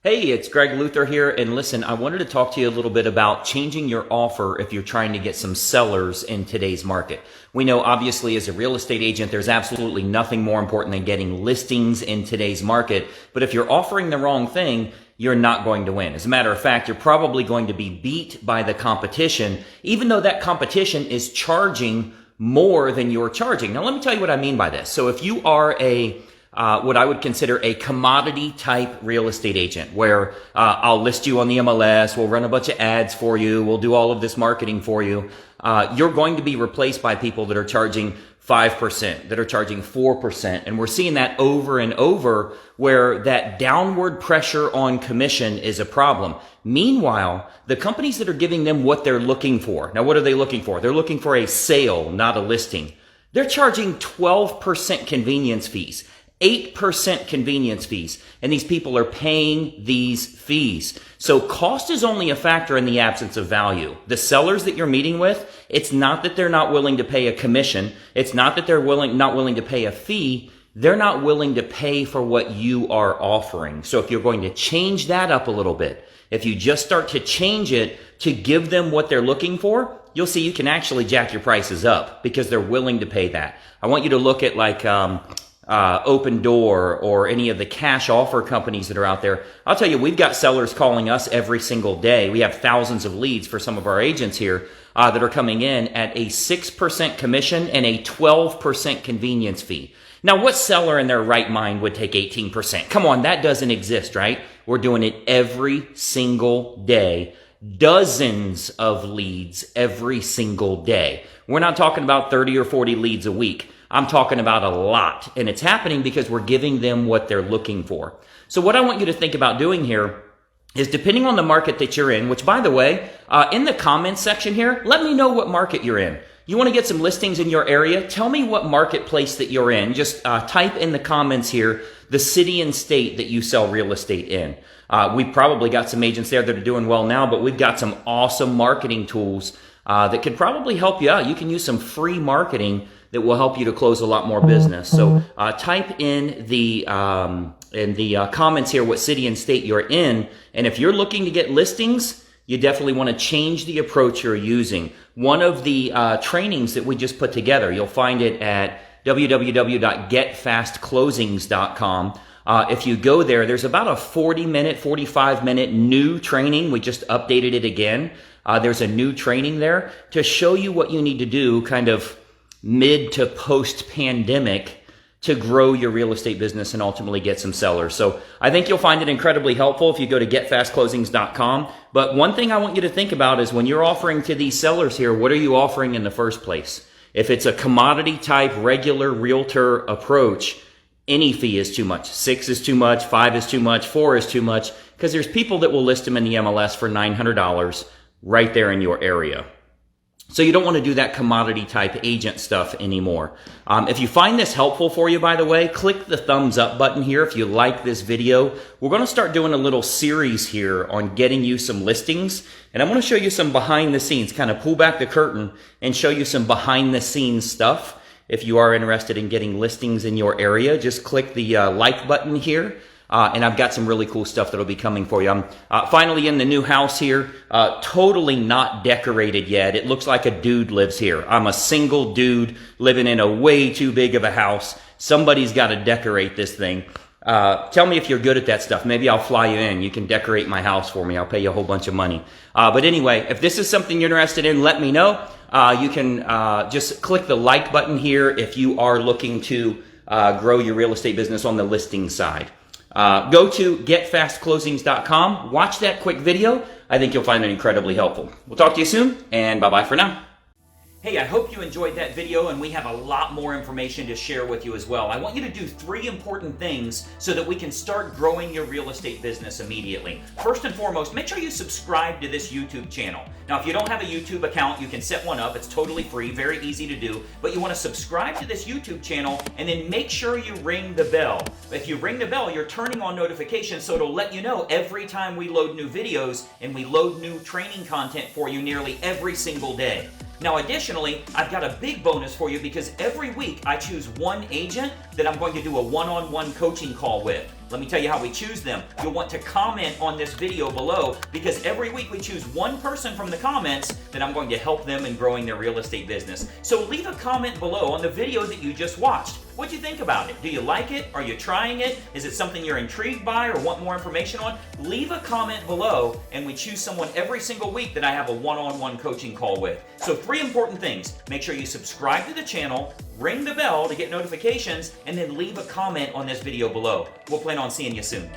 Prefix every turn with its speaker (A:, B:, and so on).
A: Hey, it's Greg Luther here, and listen, I wanted to talk to you a little bit about changing your offer if you're trying to get some sellers in today's market. We know obviously as a real estate agent, there's absolutely nothing more important than getting listings in today's market, but if you're offering the wrong thing, you're not going to win. As a matter of fact, you're probably going to be beat by the competition, even though that competition is charging more than you're charging. Now, let me tell you what I mean by this. So if you are what I would consider a commodity type real estate agent where I'll list you on the MLS, we'll run a bunch of ads for you, we'll do all of this marketing for you. You're going to be replaced by people that are charging 5%, that are charging 4%. And we're seeing that over and over where that downward pressure on commission is a problem. Meanwhile, the companies that are giving them what they're looking for. Now, what are they looking for? They're looking for a sale, not a listing. They're charging 12% convenience fees. 8% convenience fees, and these people are paying these fees. So cost is only a factor in the absence of value. The sellers that you're meeting with, it's not that they're not willing to pay a commission. It's not that they're not willing to pay a fee. They're not willing to pay for what you are offering. So if you're going to change that up a little bit, if you just start to change it to give them what they're looking for, you'll see you can actually jack your prices up because they're willing to pay that. I want you to look at Open Door or any of the cash offer companies that are out there. I'll tell you, we've got sellers calling us every single day. We have thousands of leads for some of our agents here that are coming in at a 6% commission and a 12% convenience fee. Now, what seller in their right mind would take 18%? Come on, that doesn't exist, right? We're doing it every single day. Dozens of leads every single day. We're not talking about 30 or 40 leads a week. I'm talking about a lot, and it's happening because we're giving them what they're looking for. So what I want you to think about doing here is, depending on the market that you're in, which, by the way, in the comments section here, let me know what market you're in. You want to get some listings in your area? Tell me what marketplace that you're in. Just type in the comments here the city and state that you sell real estate in. We've probably got some agents there that are doing well now, but we've got some awesome marketing tools that could probably help you out. You can use some free marketing that will help you to close a lot more business. So type in the comments here what city and state you're in, and if you're looking to get listings, you definitely want to change the approach you're using. One of the trainings that we just put together, you'll find it at www.getfastclosings.com. If you go there, there's about a 45-minute new training. We just updated it again. There's a new training there to show you what you need to do kind of mid to post-pandemic to grow your real estate business and ultimately get some sellers. So I think you'll find it incredibly helpful if you go to getfastclosings.com. But one thing I want you to think about is, when you're offering to these sellers here, what are you offering in the first place? If it's a commodity type, regular realtor approach, any fee is too much. 6 is too much, 5 is too much, 4 is too much, because there's people that will list them in the MLS for $900 right there in your area. So you don't want to do that commodity type agent stuff anymore. If you find this helpful for you, by the way, click the thumbs up button here if you like this video. We're going to start doing a little series here on getting you some listings. And I'm going to show you some behind the scenes, kind of pull back the curtain and show you some behind the scenes stuff. If you are interested in getting listings in your area, just click the like button here. And I've got some really cool stuff that'll be coming for you. I'm finally in the new house here, totally not decorated yet. It looks like a dude lives here. I'm a single dude living in a way too big of a house. Somebody's got to decorate this thing. Tell me if you're good at that stuff. Maybe I'll fly you in. You can decorate my house for me. I'll pay you a whole bunch of money. But anyway, if this is something you're interested in, let me know. You can just click the like button here if you are looking to grow your real estate business on the listing side. Go to getfastclosings.com. Watch that quick video. I think you'll find it incredibly helpful. We'll talk to you soon, and bye-bye for now. Hey, I hope you enjoyed that video, and we have a lot more information to share with you as well. I want you to do 3 important things so that we can start growing your real estate business immediately. First and foremost, make sure you subscribe to this YouTube channel. Now, if you don't have a YouTube account, you can set one up. It's totally free, very easy to do. But you want to subscribe to this YouTube channel, and then make sure you ring the bell. If you ring the bell, you're turning on notifications, so it'll let you know every time we load new videos, and we load new training content for you nearly every single day. Now, additionally, I've got a big bonus for you, because every week I choose one agent that I'm going to do a one-on-one coaching call with. Let me tell you how we choose them. You'll want to comment on this video below because every week we choose one person from the comments that I'm going to help them in growing their real estate business. So leave a comment below on the video that you just watched. What'd you think about it? Do you like it? Are you trying it? Is it something you're intrigued by or want more information on? Leave a comment below and we choose someone every single week that I have a one-on-one coaching call with. So 3 important things. Make sure you subscribe to the channel, ring the bell to get notifications, and then leave a comment on this video below. We'll plan on seeing you soon.